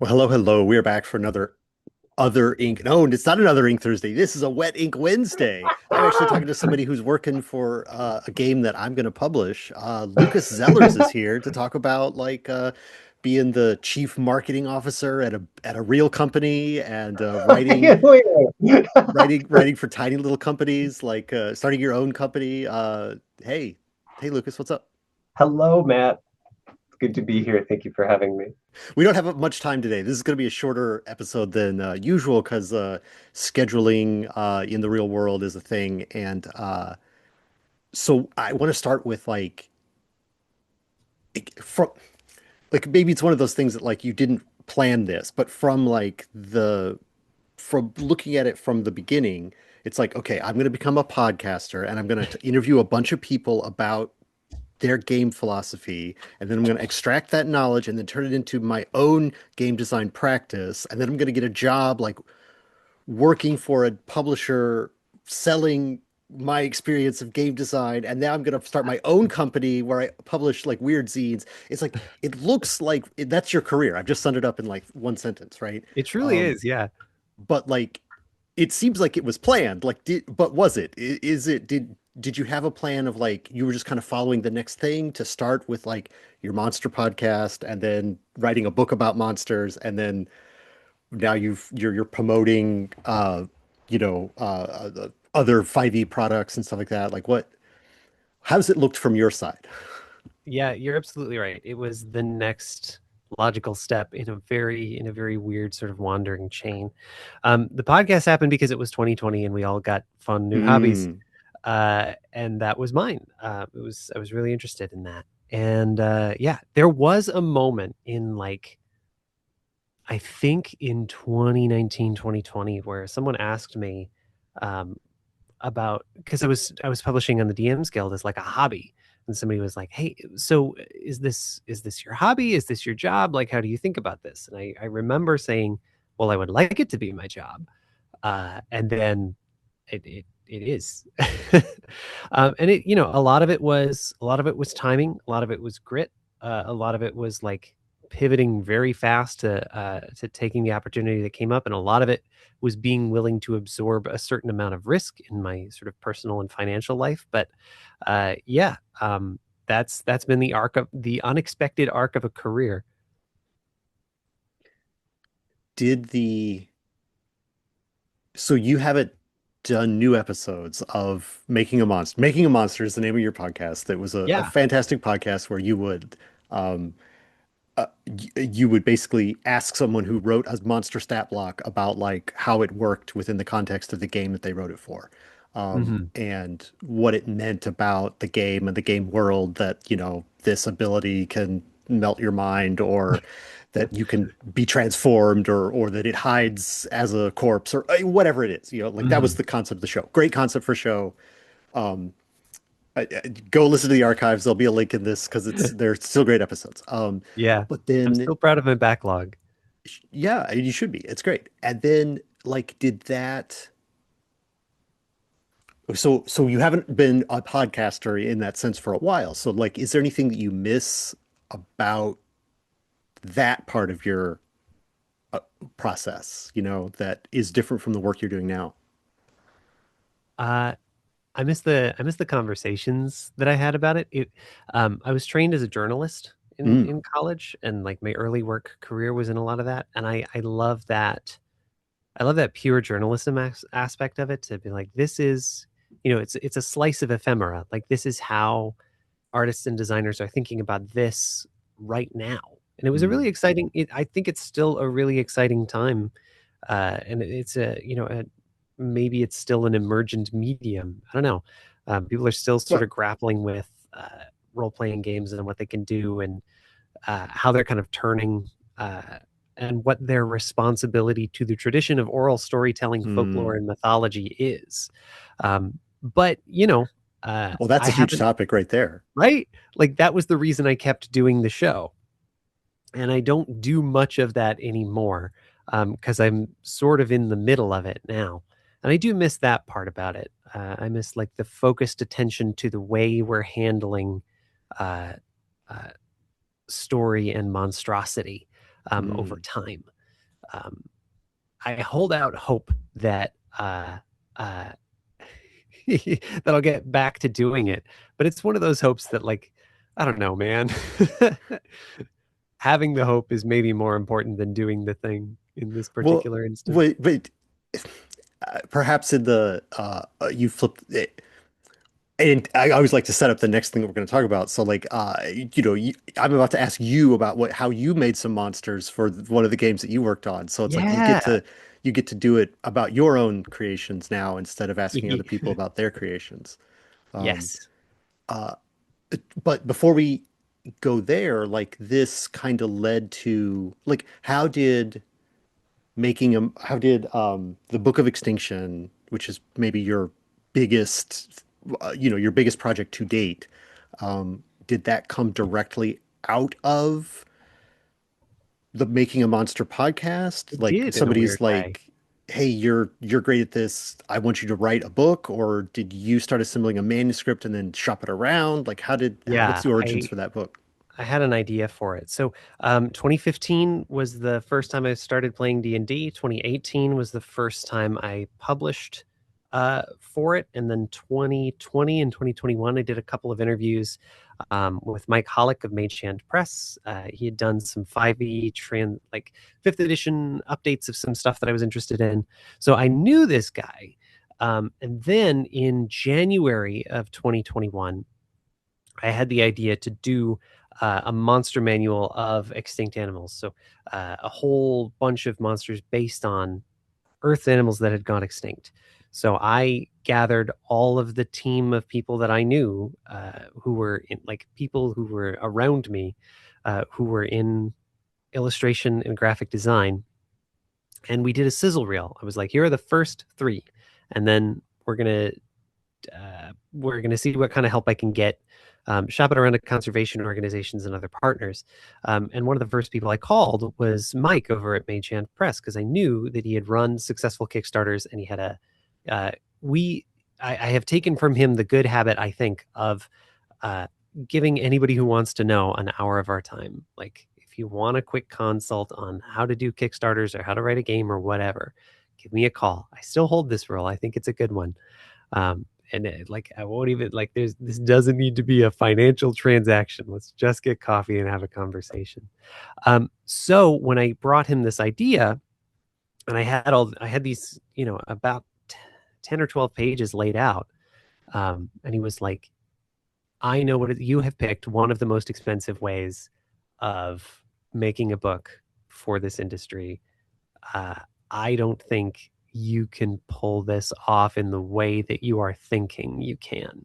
Well, hello, hello. We are back for another Other Ink. No, it's not another Ink Thursday. This is a Wet Ink Wednesday. I'm actually talking to somebody who's working for a game that I'm going to publish. Lucas Zellers is here to talk about being the chief marketing officer at a real company and writing for tiny little companies, starting your own company. Hey, hey, Lucas, what's up? Hello, Matt. It's good to be here. Thank you for having me. We don't have much time today. This is going to be a shorter episode than usual because scheduling in the real world is a thing. And so I want to start with from maybe it's one of those things that like you didn't plan this, but from looking at it from the beginning, it's like, okay, I'm going to become a podcaster and I'm going to interview a bunch of people about their game philosophy, and then I'm going to extract that knowledge and then turn it into my own game design practice, and then I'm going to get a job like working for a publisher selling my experience of game design, and now I'm going to start my own company where I publish like weird zines. It's like it looks like that's your career. I've just summed it up in like one sentence, right? It truly Um, is, yeah. but like it seems like it was planned. But was it? Is it did you have a plan of like you were just kind of following the next thing to start with like your monster podcast and then writing a book about monsters and then now you're promoting the other 5e products and stuff like that. Like what how's it looked from your side? Yeah, you're absolutely right. It was the next logical step in a very weird sort of wandering chain. The podcast happened because it was 2020 and we all got fun new hobbies. Mm. And that was mine. I was really interested in that. And yeah, there was a moment in like I think in 2019, 2020, where someone asked me um, about because I was publishing on the DMs Guild as like a hobby, and somebody was like, "Hey, so is this your hobby? Is this your job? Like, how do you think about this?" And I remember saying, "Well, I would like it to be my job," and then it is, and a lot of it was timing, a lot of it was grit, a lot of it was like pivoting very fast to taking the opportunity that came up, and a lot of it was being willing to absorb a certain amount of risk in my sort of personal and financial life. But yeah, that's been the unexpected arc of a career. Did the So you haven't done new episodes of Making a Monster. Making a Monster is the name of your podcast. That was a Yeah. fantastic podcast where um, you would basically ask someone who wrote a monster stat block about like how it worked within the context of the game that they wrote it for, Hmm. and what it meant about the game and the game world that, this ability can melt your mind or that you can be transformed or that it hides as a corpse or whatever it is, like that was Hmm. the concept of the show. Great concept for show. Um, Go listen to the archives. There'll be a link in this because they're still great episodes. Yeah, But I'm then still proud of my backlog. yeah, you should be. It's great. And then did that so you haven't been a podcaster in that sense for a while. So like is there anything that you miss about that part of your uh, process, that is different from the work you're doing now? Uh, I miss the conversations that I had about it. I was trained as a journalist in Mm. in college, and like my early work career was in a lot of that. And I love that. I love that pure journalism aspect of it. To be like, this is, it's a slice of ephemera. Like this is how artists and designers are thinking about this right now. And it was a really Mm. exciting. I think it's still a really exciting time, and it's maybe it's still an emergent medium. I don't know. People are still sort Well, of grappling with role playing games and what they can do, and how they're kind of turning and what their responsibility to the tradition of oral storytelling, folklore, mm. and mythology is. But Well, that's I a huge haven't, topic right there. right? Like that was the reason I kept doing the show, and I don't do much of that anymore because I'm sort of in the middle of it now. And I do miss that part about it. I miss like the focused attention to the way we're handling uh, uh, story and monstrosity. over Mm. time. Um, I hold out hope that uh, that I'll get back to doing it, but it's one of those hopes that, like, I don't know, man. Having the hope is maybe more important than doing the thing in this Well, particular instance. wait, perhaps in the you flipped it. And I always like to set up the next thing that we're going to talk about. So, like, I'm about to ask you about how you made some monsters for one of the games that you worked on. So it's like Yeah. you get to do it about your own creations now instead of asking other people about their creations. Um, Yes, uh, but before we go there, like this kind of led to like how did the Book of Extinction, which is maybe your biggest your biggest project to date, did that come directly out of the Making a Monster podcast? it Like did in a somebody's weird way. like, hey, you're great at this, I want you to write a book, or did you start assembling a manuscript and then shop it around? Like what's Yeah, the origins for that book? I had an idea for it. So, 2015 was the first time I started playing D&D. 2018 was the first time I published for it, and then 2020 and 2021 I did a couple of interviews with Mike Hollick of Mage Press. He had done some 5e like fifth edition updates of some stuff that I was interested in. So I knew this guy. And then in January of 2021, I had the idea to do a monster manual of extinct animals. So a whole bunch of monsters based on Earth animals that had gone extinct. So I gathered all of the team of people that I knew who were in, like people who were around me, who were in illustration and graphic design, and we did a sizzle reel. I was like, here are the first three, and then we're gonna see what kind of help I can get. Shop it around to conservation organizations and other partners. And one of the first people I called was Mike over at Mage Press because I knew that he had run successful Kickstarters and he had a uh, we I have taken from him the good habit, I think, of uh, giving anybody who wants to know an hour of our time. Like, if you want a quick consult on how to do Kickstarters or how to write a game or whatever, give me a call. I still hold this rule. I think it's a good one. And like, I won't even like, this doesn't need to be a financial transaction. Let's just get coffee and have a conversation. So when I brought him this idea, and I had these, about 10 or 12 pages laid out. And he was like, I know you have picked one of the most expensive ways of making a book for this industry. Uh, I don't think you can pull this off in the way that you are thinking you can.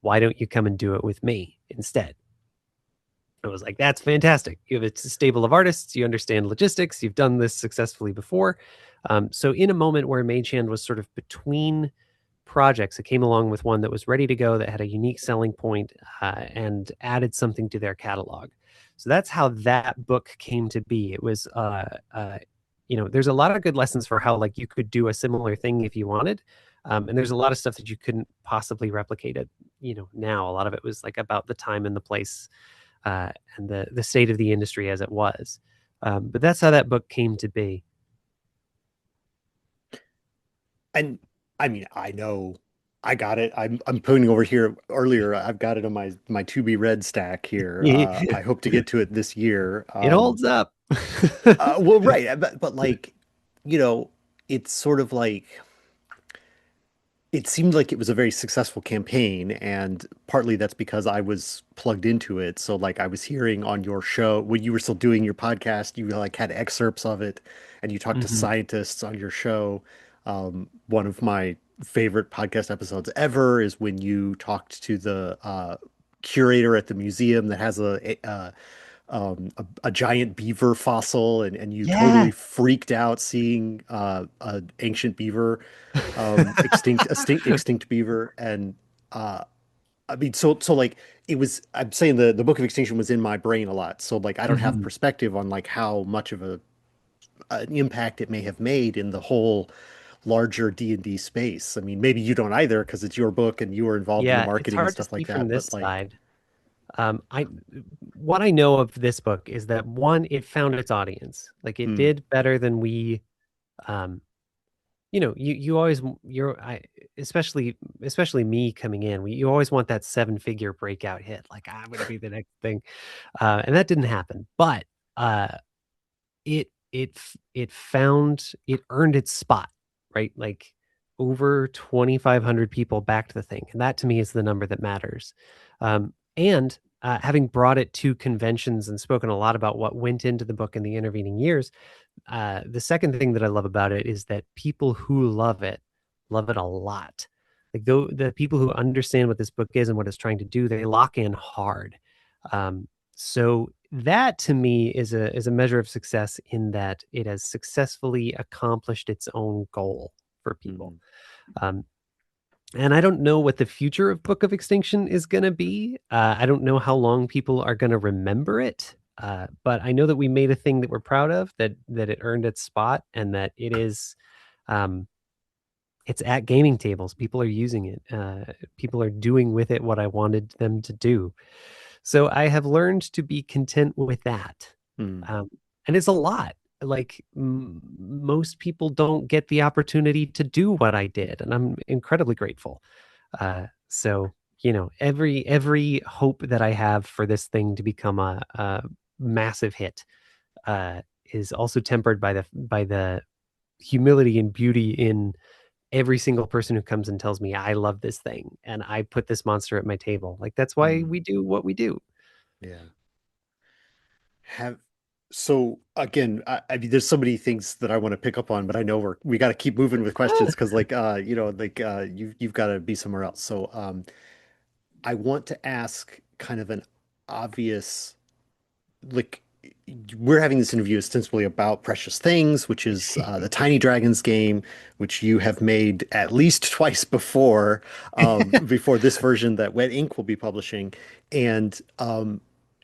Why don't you come and do it with me instead? I was like, that's fantastic. You have a stable of artists, you understand logistics, you've done this successfully before. So, in a moment where Magehand was sort of between projects, it came along with one that was ready to go, that had a unique selling point, and added something to their catalog. So that's how that book came to be. It was, there's a lot of good lessons for how like you could do a similar thing if you wanted, and there's a lot of stuff that you couldn't possibly replicate it. Now a lot of it was like about the time and the place, and the state of the industry as it was. But that's how that book came to be. And I mean, I know I got it. I'm putting over here earlier. I've got it on my to be read stack here. It I hope to get to it this year. holds up. Well, right, but like, you know, it's sort of like it seemed like it was a very successful campaign, and partly that's because I was plugged into it. So like I was hearing on your show when you were still doing your podcast, you like had excerpts of it and you talked to Mhm. scientists on your show. One of my favorite podcast episodes ever is when you talked to the curator at the museum that has a giant beaver fossil, and you Yeah. totally freaked out seeing an ancient beaver, extinct beaver, and uh, I mean, so like it was. I'm saying the Book of Extinction was in my brain a lot, so like I don't have Mhm. perspective on like how much of an impact it may have made in the whole larger D&D space. I mean, maybe you don't either because it's your book and you were involved in the Yeah, it's marketing and hard to stuff see like from that, this but like. side. I what I know of this book is that one, it found its audience. Like it Mm, did better than we um you always you're I especially me coming in, you always want that seven-figure breakout hit. Like I'm gonna be the next thing. And that didn't happen. But uh it earned its spot, right? Like over 2,500 people backed the thing, and that to me is the number that matters. And having brought it to conventions and spoken a lot about what went into the book in the intervening years, the second thing that I love about it is that people who love it a lot. Like the people who understand what this book is and what it's trying to do, they lock in hard. So that to me is a measure of success in that it has successfully accomplished its own goal for people. mm, Um, and I don't know what the future of Book of Extinction is going to be. I don't know how long people are going to remember it. But I know that we made a thing that we're proud of, that it earned its spot, and that um, it's at gaming tables. People are using it. People are doing with it what I wanted them to do. So I have learned to be content with that. mm, Um, and it's a lot. Like most people don't get the opportunity to do what I did, and I'm incredibly grateful. So every hope that I have for this thing to become a massive hit is also tempered by the humility and beauty in every single person who comes and tells me I love this thing and I put this monster at my table. Like that's why mm. we do what we do. Yeah. Have so again, I mean, there's so many things that I want to pick up on, but I know we got to keep moving with questions because, like, you've got to be somewhere else. So, I want to ask kind of an obvious, like, we're having this interview ostensibly about Precious Things, which is the Tiny Dragons game, which you have made at least twice before, before this version that Wet Ink will be publishing. And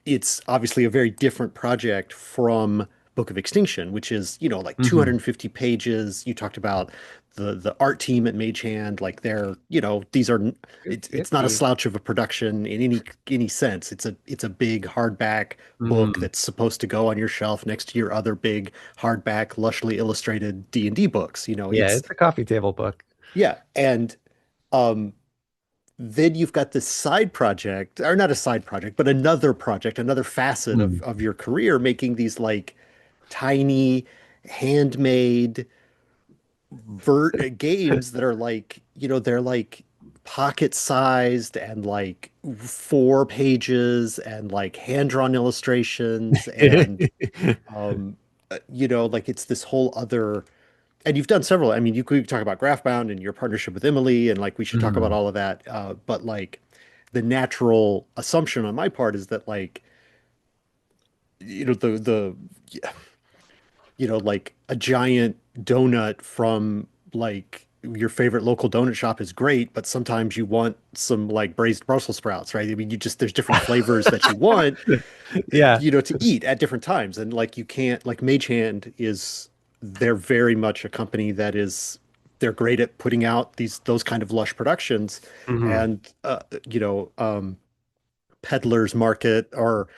it's obviously a very different project from Book of Extinction, which is, like Mhm. 250 pages. You talked about the art team at Mage Hand, like these are it's not a 250. slouch of a production in any sense. It's a big hardback book Mm. that's supposed to go on your shelf next to your other big hardback, lushly illustrated D&D books. Yeah, It's it's a coffee table book. yeah, and um then you've got this side project, or not a side project, but another project, another facet of Mm. of your career, making these like tiny handmade games that are like, they're like pocket sized and like 4 pages and like hand-drawn illustrations and like it's this whole other, and you've done several. I mean, you could talk about Graftbound and your partnership with Emily, and like we should talk about Mm. all of that. But like the natural assumption on my part is that like the like a giant donut from like your favorite local donut shop is great, but sometimes you want some like braised Brussels sprouts, right? I mean, there's different flavors that you want, Yeah. to eat at different times. And like you can't, like Mage Hand is, they're very much a company that is, they're great at putting out those kind of lush productions. Mhm. And Peddler's Market or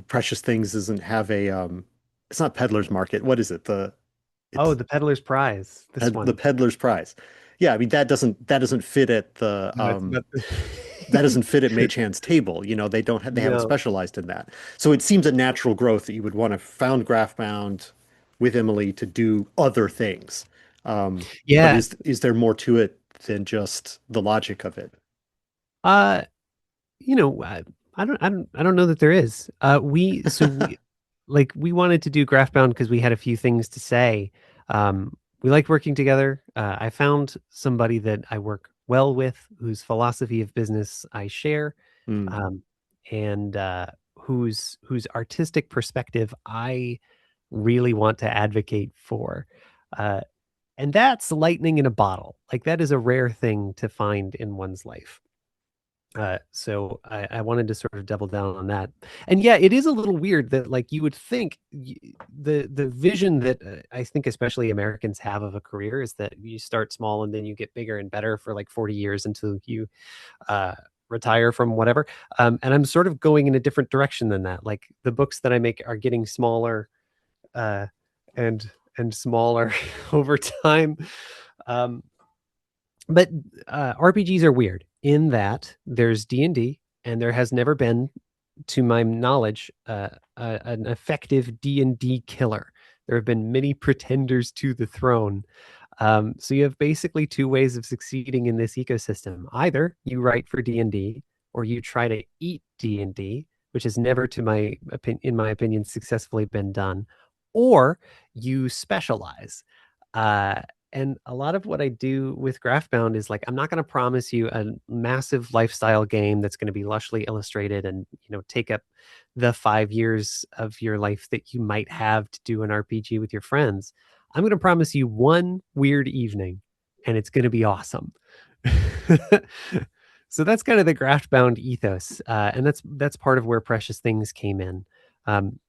Precious Things doesn't have a it's not Peddler's Market. What is it? Oh, It's the Peddler's Prize. This the one. Peddler's Prize. Yeah, I mean that doesn't fit at the No, it's not. that doesn't fit at Mage Hand's table. They haven't No. specialized in that. So it seems a natural growth that you would want to found Graftbound with Emily to do other things. But Yeah. is there more to it than just the logic of it? Uh, you know, I don't know that there is. We wanted to do Graphbound because we had a few things to say. We liked working together. I found somebody that I work well with, whose philosophy of business I share, Hmm. um, and whose artistic perspective I really want to advocate for. Uh, and that's lightning in a bottle. Like that is a rare thing to find in one's life. So I wanted to sort of double down on that. And yeah, it is a little weird that like you would think the vision that I think especially Americans have of a career is that you start small and then you get bigger and better for like 40 years until you uh, retire from whatever. And I'm sort of going in a different direction than that. Like the books that I make are getting smaller uh, and smaller over time. Um, but RPGs are weird in that there's D&D, and there has never been, to my knowledge, an effective D&D killer. There have been many pretenders to the throne. So you have basically two ways of succeeding in this ecosystem. Either you write for D&D, or you try to eat D&D, which has never, in my opinion, successfully been done, or you specialize. Uh, and a lot of what I do with Graftbound is like, I'm not going to promise you a massive lifestyle game that's going to be lushly illustrated and, take up the 5 years of your life that you might have to do an RPG with your friends. I'm going to promise you one weird evening, and it's going to be awesome. So that's kind of the Graftbound ethos, and that's part of where Precious Things came in. Um,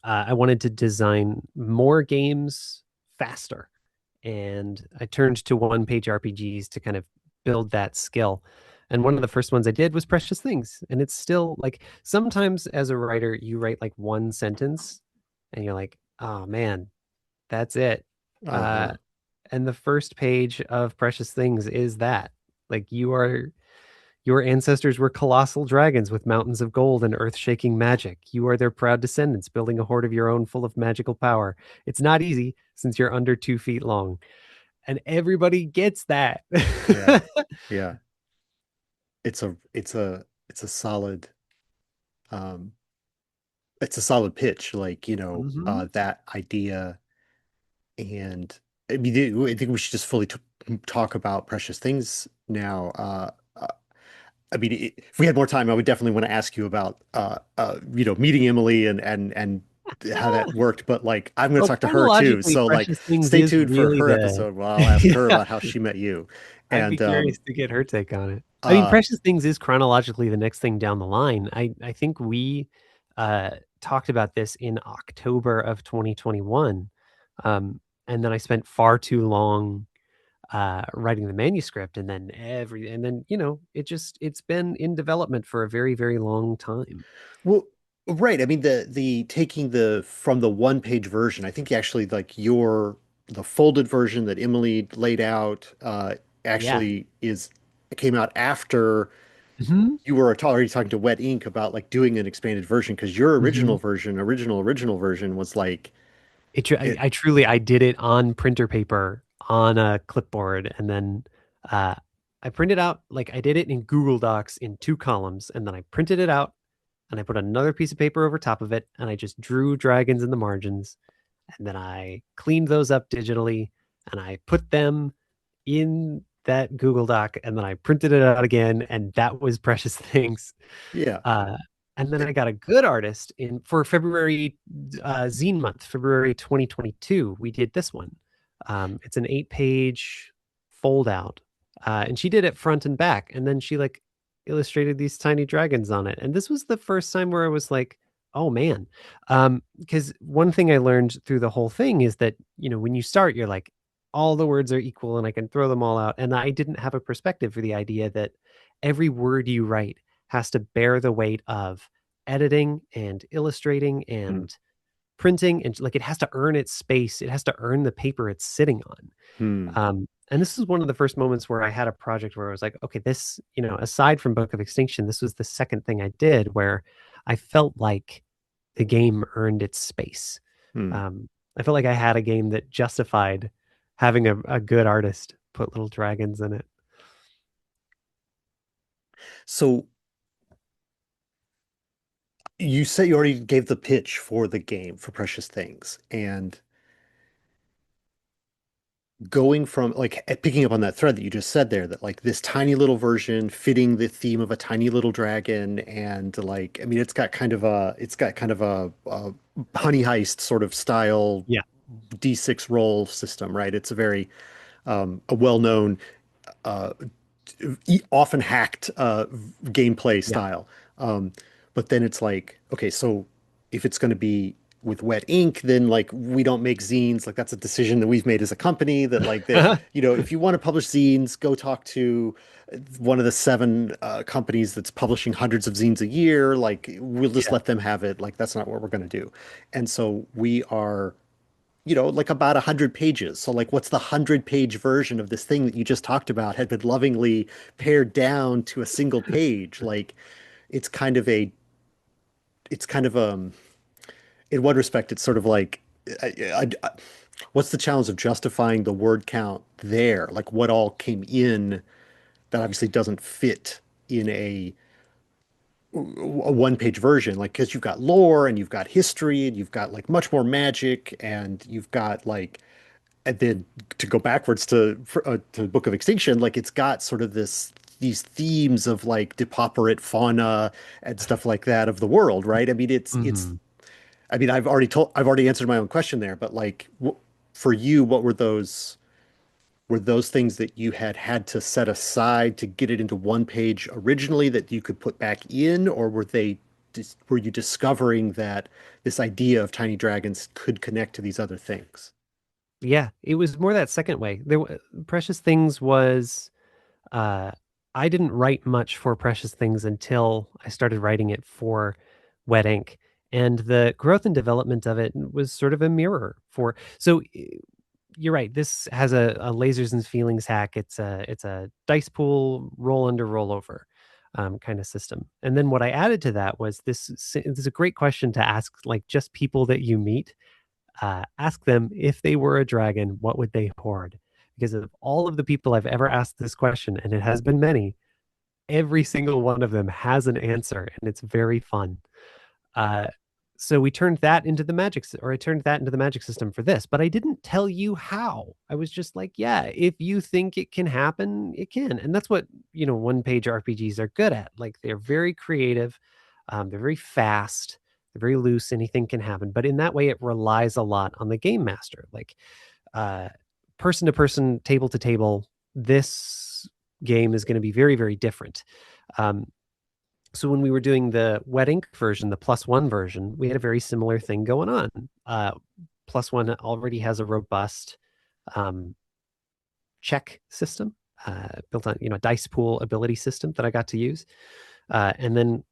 I wanted to design more games faster, and I turned to one-page RPGs to kind of build that skill. And one of the first ones I did was Precious Things, and it's still like sometimes as a writer you write like one sentence, and you're like, oh man, that's it. Uh, Uh-huh. and the first page of Precious Things is that. Like your ancestors were colossal dragons with mountains of gold and earth-shaking magic. You are their proud descendants, building a hoard of your own full of magical power. It's not easy since you're under 2 feet long. And everybody gets that. Yeah. Yeah. It's a solid um it's a solid pitch, like, Hmm. that idea. And I mean, I think we should just fully talk about Precious Things now. I mean, if we had more time, I would definitely want to ask you about, meeting Emily and how that worked. But like, I'm going to Well, talk to her too. chronologically, So like, Precious Things stay is tuned for really her the episode. Well, I'll ask her yeah. about how she met you. I'd be And curious to get her take on it. I mean, uh, Precious Things is chronologically the next thing down the line. I think we uh talked about this in October of 2021. And then I spent far too long writing the manuscript, and then it's been in development for a very, very long time. well, right. I mean, the taking the from the one-page version, I think actually like the folded version that Emily laid out Yeah. actually is came out after Hmm. you were already talking to Wet Ink about like doing an expanded version, because your Hmm. original version was like it. I truly, I did it on printer paper on a clipboard, and then uh, I printed out, like I did it in Google Docs in two columns, and then I printed it out, and I put another piece of paper over top of it, and I just drew dragons in the margins, and then I cleaned those up digitally, and I put them in that Google Doc, and then I printed it out again, and that was Precious Things. Yeah. Uh, and then It- I got a good artist in for February zine month, February 2022. We did this one. It's an 8-page fold out, and she did it front and back, and then she like illustrated these tiny dragons on it. And this was the first time where I was like, oh man, because one thing I learned through the whole thing is that when you start, you're like, all the words are equal, and I can throw them all out. And I didn't have a perspective for the idea that every word you write has to bear the weight of editing and illustrating hmm, and printing, and like it has to earn its space. It has to earn the paper it's sitting on. hmm, And this is one of the first moments where I had a project where I was like, okay, this, aside from Book of Extinction, this was the second thing I did where I felt like the game earned its space. hmm. I felt like I had a game that justified having a good artist put little dragons in it. So you said you already gave the pitch for the game for Precious Things, and going from like picking up on that thread that you just said there, that like this tiny little version fitting the theme of a tiny little dragon. And like, I mean, it's got kind of a honey heist sort of style Yeah. D6 roll system, right? It's a very a well-known uh often hacked gameplay Yeah. style. um but then it's like, okay, so if it's going to be with wet ink, then like we don't make zines. Like that's a decision that we've made as a company that like that, if you want to publish zines, go talk to one of the seven companies that's publishing hundreds of zines a year. Like we'll just Yeah. let them have it. Like that's not what we're going to do. And so we are, like about 100 pages. So like what's the 100 page version of this thing that you just talked about had been lovingly pared down to a single page. Like it's kind of a, it's kind of in one respect, it's sort of like, what's the challenge of justifying the word count there? Like what all came in that obviously doesn't fit in a one-page version, like because you've got lore and you've got history and you've got like much more magic and you've got like, and then to go backwards to Book of Extinction, like it's got sort of these themes of like depauperate fauna and stuff like that of the world, right? I mean, Hmm. I mean, I've already answered my own question there, but like, for you, what were those? Were those things that you had to set aside to get it into one page originally that you could put back in, or were you discovering that this idea of tiny dragons could connect to these other things? Yeah, it was more that second way. Precious Things was uh I didn't write much for Precious Things until I started writing it for Wet Ink. And the growth and development of it was sort of a mirror for you're right. This has a lasers and feelings hack. It's a dice pool roll under rollover kind of system. And then what I added to that was this is a great question to ask like just people that you meet. Ask them if they were a dragon, what would they hoard? Because of all of the people I've ever asked this question, and it has been many, every single one of them has an answer, and it's very fun. Uh, so we turned that into the magic, or I turned that into the magic system for this, but I didn't tell you how. I was just like, yeah, if you think it can happen, it can, and that's what one page RPGs are good at. Like they're very creative, they're very fast, they're very loose. Anything can happen, but in that way, it relies a lot on the game master, like uh, person to person, table to table. This game is going to be very, very different. Um, so when we were doing the wet ink version, the +1 version, we had a very similar thing going on. +1 already has a robust um, check system built on, a dice pool ability system that I got to use. And then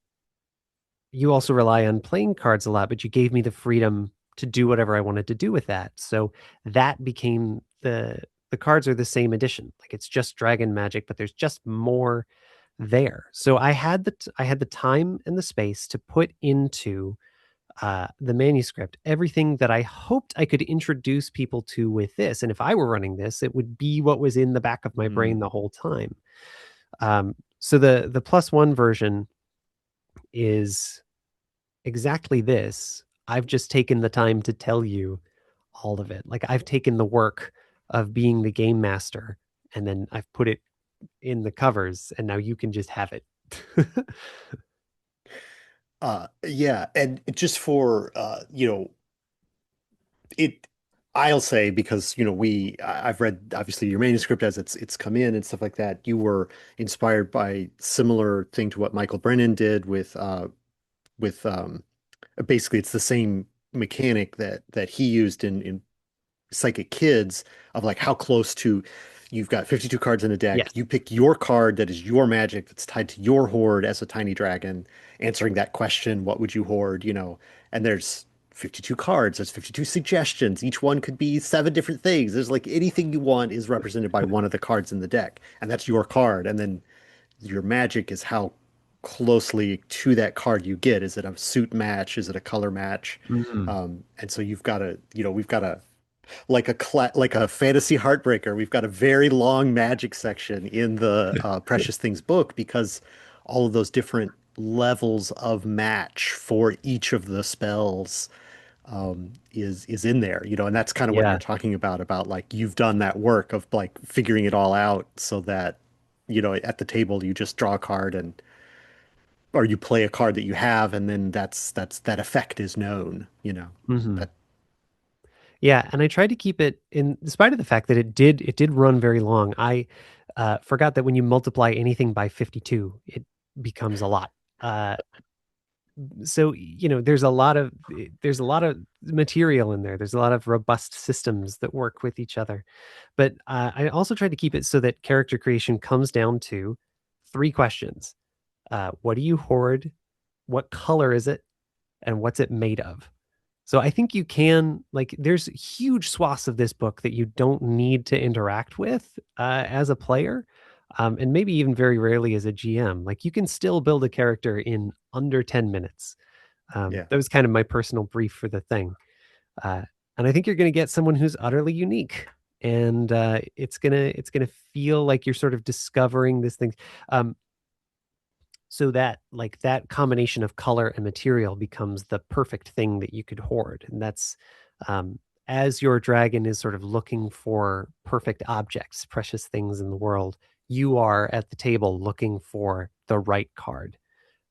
you also rely on playing cards a lot, but you gave me the freedom to do whatever I wanted to do with that. So that became the cards are the same edition. Like it's just dragon magic, but there's just more there. So I had the time and the space to put into the manuscript everything that I hoped I could introduce people to with this. And if I were running this, it would be what was in the back of my brain the whole time. So the +1 version is exactly this. I've just taken the time to tell you all of it. Like I've taken the work of being the game master and then I've put it in the covers and now you can just have it. Yeah, and just for it I'll say because I've read obviously your manuscript as it's come in and stuff like that. You were inspired by similar thing to what Michael Brennan did with basically it's the same mechanic that he used in Psychic Kids of like how close to you've got 52 cards in a deck. Yes. You pick your card that is your magic that's tied to your hoard as a tiny dragon, answering that question, what would you hoard, and there's 52 cards, there's 52 suggestions. Each one could be seven different things. There's like anything you want is represented by one of the cards in the deck, and that's your card. And then your magic is how closely to that card you get. Is it a suit match? Is it a color match? Mhm. And so you've got to, we've got a like a fantasy heartbreaker. We've got a very long magic section in the Precious Things book because all of those different levels of match for each of the spells is in there, and that's kind of what you're Yeah. talking about like you've done that work of like figuring it all out so that at the table you just draw a card and or you play a card that you have and then that effect is known, Mhm. that Yeah, and I tried to keep it in despite of the fact that it did run very long. I forgot that when you multiply anything by 52, it becomes a lot. Uh So there's a lot of material in there. There's a lot of robust systems that work with each other. But I also tried to keep it so that character creation comes down to three questions. What do you hoard? What color is it? And what's it made of? So I think you can, like, there's huge swaths of this book that you don't need to interact with as a player, and maybe even very rarely as a GM. Like, you can still build a character in under 10 minutes. Yeah. That was kind of my personal brief for the thing. Uh, and I think you're going to get someone who's utterly unique. And it's gonna feel like you're sort of discovering this thing. Um, so that like that combination of color and material becomes the perfect thing that you could hoard, and that's um, as your dragon is sort of looking for perfect objects, precious things in the world, you are at the table looking for the right card,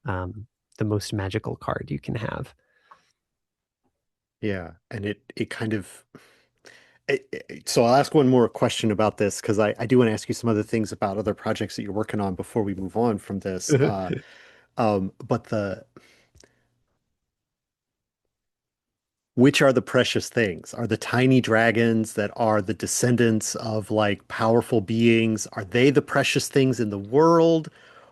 um, the most magical card you can have. Yeah. And it kind of so I'll ask one more question about this because I do want to ask you some other things about other projects that you're working on before we move on from this. But the which are the precious things? Are the tiny dragons that are the descendants of like powerful beings, are they the precious things in the world?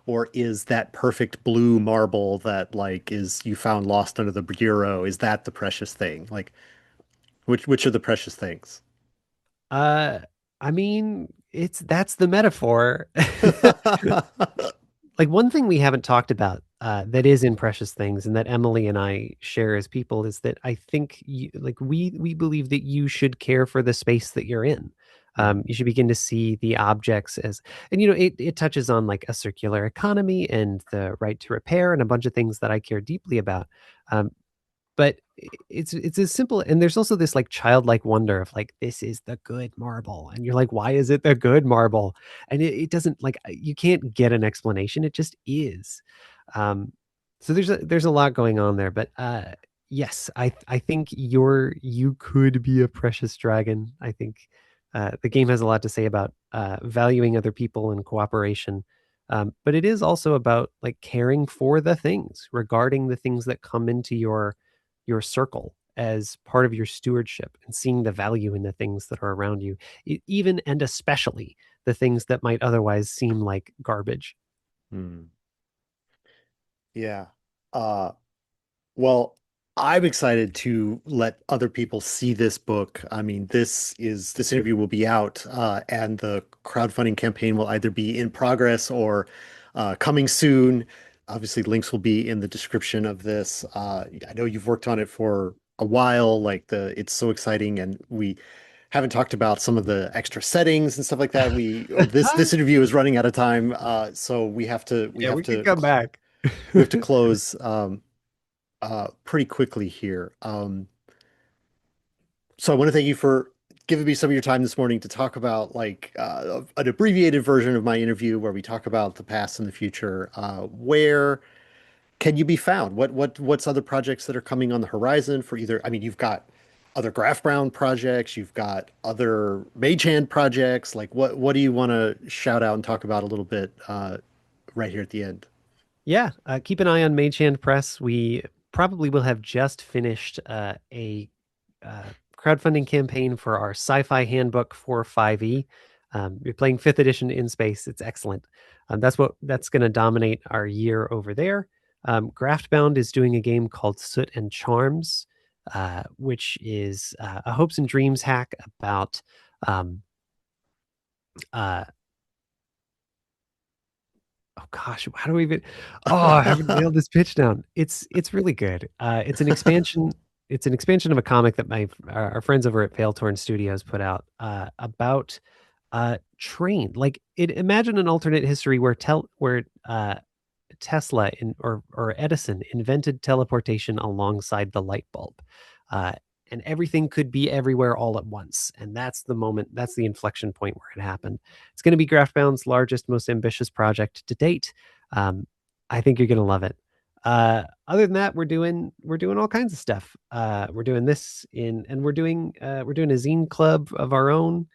Or is that perfect blue marble that like is you found lost under the bureau, is that the precious thing? Like which are the precious things? uh, I mean, it's that's the metaphor. Like, one thing we haven't talked about that is in Precious Things, and that Emily and I share as people, is that I think we believe that you should care for the space that you're in. Mhm. You should begin to see the objects as, and it touches on like a circular economy and the right to repair and a bunch of things that I care deeply about. Um, but it's as simple, and there's also this like childlike wonder of like, this is the good marble, and you're like, why is it the good marble? And it doesn't, like, you can't get an explanation, it just is. um so there's a lot going on there, but yes, I think you could be a precious dragon. I think the game has a lot to say about valuing other people and cooperation, but it is also about like caring for the things, regarding the things that come into your circle as part of your stewardship, and seeing the value in the things that are around you, even and especially the things that might otherwise seem like garbage. Hmm. Yeah. Uh Well, I'm excited to let other people see this book. I mean, this interview will be out, and the crowdfunding campaign will either be in progress or coming soon. Obviously, links will be in the description of this. I know you've worked on it for a while. Like it's so exciting, and we haven't talked about some of the extra settings and stuff like that. This interview is running out of time, so we Yeah, have we could to come back. we have to close. Pretty quickly here. So I want to thank you for giving me some of your time this morning to talk about like an abbreviated version of my interview where we talk about the past and the future. Where can you be found? What's other projects that are coming on the horizon for either? I mean, you've got other Graftbound projects, you've got other Mage projects. Like what do you want to shout out and talk about a little bit right here at the end? Yeah, keep an eye on Mage Press. We probably will have just finished a crowdfunding campaign for our sci-fi handbook for 5e. You're playing 5th edition in space. It's excellent. That's going to dominate our year over there. Graftbound is doing a game called Soot and Charms, which is a hopes and dreams hack about um, uh, oh gosh, how do we even? Oh, I haven't nailed this pitch down. It's really good. It's an expansion. It's an expansion of a comic that our friends over at Pale Torn Studios put out about train. Like, imagine an alternate history where Tesla or Edison invented teleportation alongside the light bulb. Uh, and everything could be everywhere all at once. And that's the moment, that's the inflection point where it happened. It's going to be Graftbound's largest, most ambitious project to date. Um, I think you're going to love it. Other than that, we're doing all kinds of stuff. We're doing this in, and we're doing a zine club of our own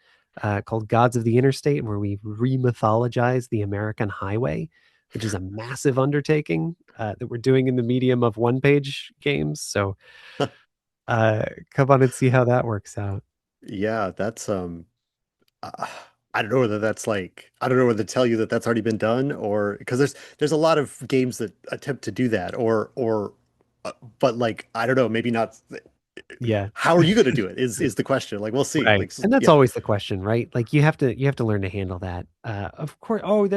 called Gods of the Interstate, where we remythologize the American highway. which is a massive undertaking that we're doing in the medium of one-page games. So uh, come on and see how that works out. Yeah, that's uh, I don't know whether that's like I don't know whether to tell you that that's already been done or because there's a lot of games that attempt to do that or but like I don't know, maybe not. Yeah. How are you going to do it? Is the question. Like we'll see. Right. Like And that's yeah, always the question, right? Like you have to learn to handle that. Of course, oh,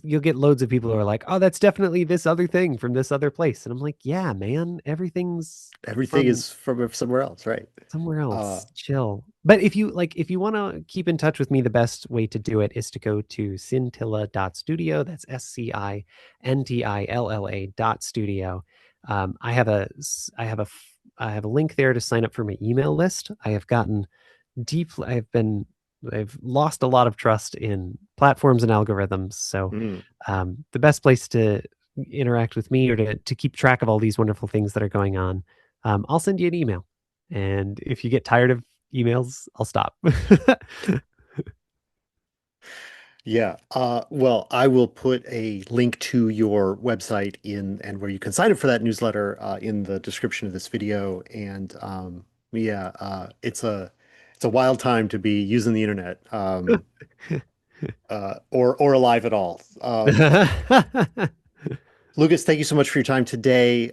you'll get loads of people who are like, "Oh, that's definitely this other thing from this other place." And I'm like, "Yeah, man, everything's everything from is from somewhere else, right? somewhere Uh else. Chill." But if you want to keep in touch with me, the best way to do it is to go to scintilla.studio. That's SCINTILLA.studio. I have I have a link there to sign up for my email list. I have gotten I've lost a lot of trust in platforms and algorithms. So mm. the best place to interact with me or to keep track of all these wonderful things that are going on, I'll send you an email. And if you get tired of emails, I'll stop. Yeah. Well, I will put a link to your website in and where you can sign up for that newsletter in the description of this video. And yeah, it's a wild time to be using the internet or alive at all. Lucas, thank you so much for your time today.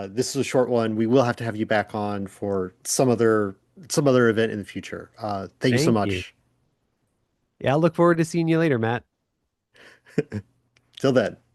This is a short one. We will have to have you back on for some other event in the future. Thank you so Thank you. much. Yeah, I'll look forward to seeing you later, Matt. Till then.